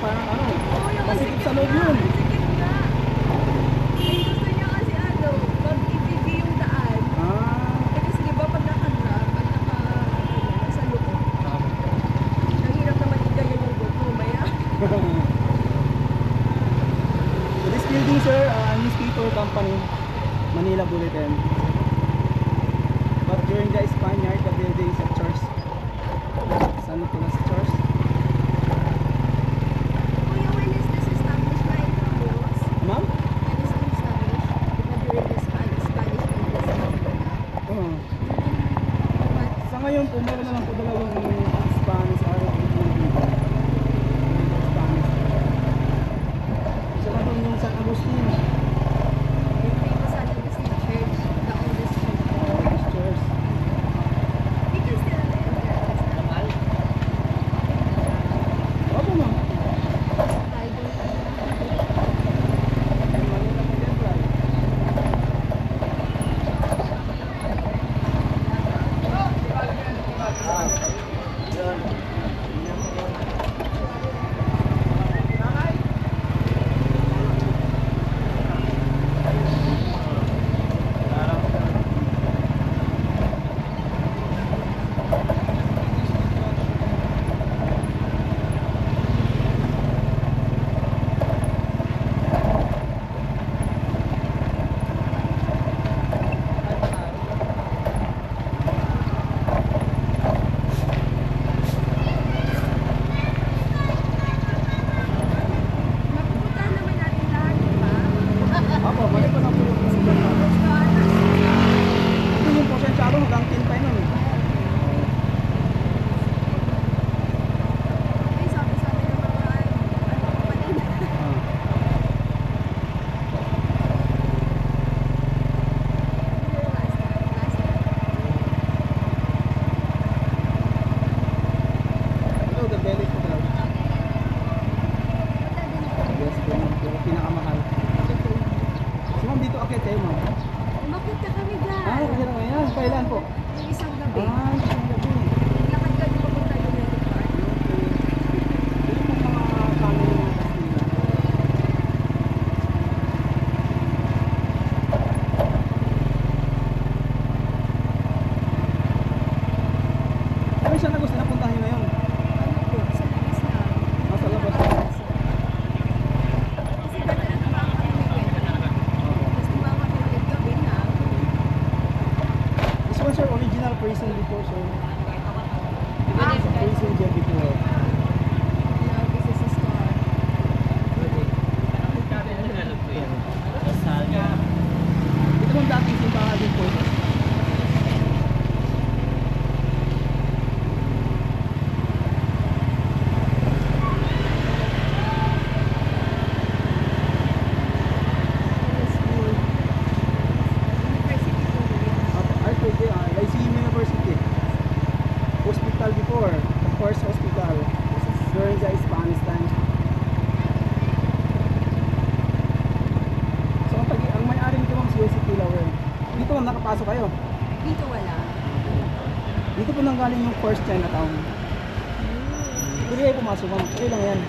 parang ano, Oo, yung masikip sa masikip loob nga, yun. masikip nga. Eh, gusto niya kasi ano, pag ibigay yung daan. Ah, Eh, kasi di ba pag nasa loob, nahirap naman igayan yung GoPro, maya. so this building sir, newspaper company, Manila Bulletin. But during the Spaniard, the building is a church. Saan ito na sa church? Kuya, when is this established na ito, boss? Ma'am? When is it established? Di ba during the Spanish Inquisition? Oo. But, Sa ngayon po, meron na lang po dalawang Spanish araw dito ng dito. Spanish. Isa na doon yung San Agustin. yung famous San Agustin Church, the oldest church. This church. You can still enter. Opo ma'am. I don't know. Manila Cathedral. Mapupuntahan naman natin lahat, di ba? Opo, balik ko na po yung president natin. Ito yung Porcentuado hanggang 10 pa nun. Ay, sabi-sabi ng mga kapatid. Ah. Ito, the belly po daw. Yes, po ma'am. Pero pinakamahal. So ma'am, dito akit kayo ma'am. Umakit na kami dyan. Ah, kaya naman yan. Kailan po? Yung isang gabi. Ah, isang gabi. Lakad ka di papunta yung United Park. Yun yung mga family ng Kastila. Ano siya na gusto na puntahan nyo ngayon? Ano po, sa labas lang. Nasa labas. Kasi ganda na naman kami may kwento. Tapos tumama kami ulit gabi na. This one's your original prison before, so prison jail before. Now, this is a store. Ito mong dating simbahan din po ito. This school. University po yun. Ay, pwede. Lyceum University. Hospital before. The first hospital. During the Spanish time. So, ang may-ari nito ma'am si Jose Pilawer. Dito ma'am, nakapasok kayo. Dito wala. Dito po nanggaling yung first Chinatown. Pwede kayo pumasok ma'am. Okay lang yan.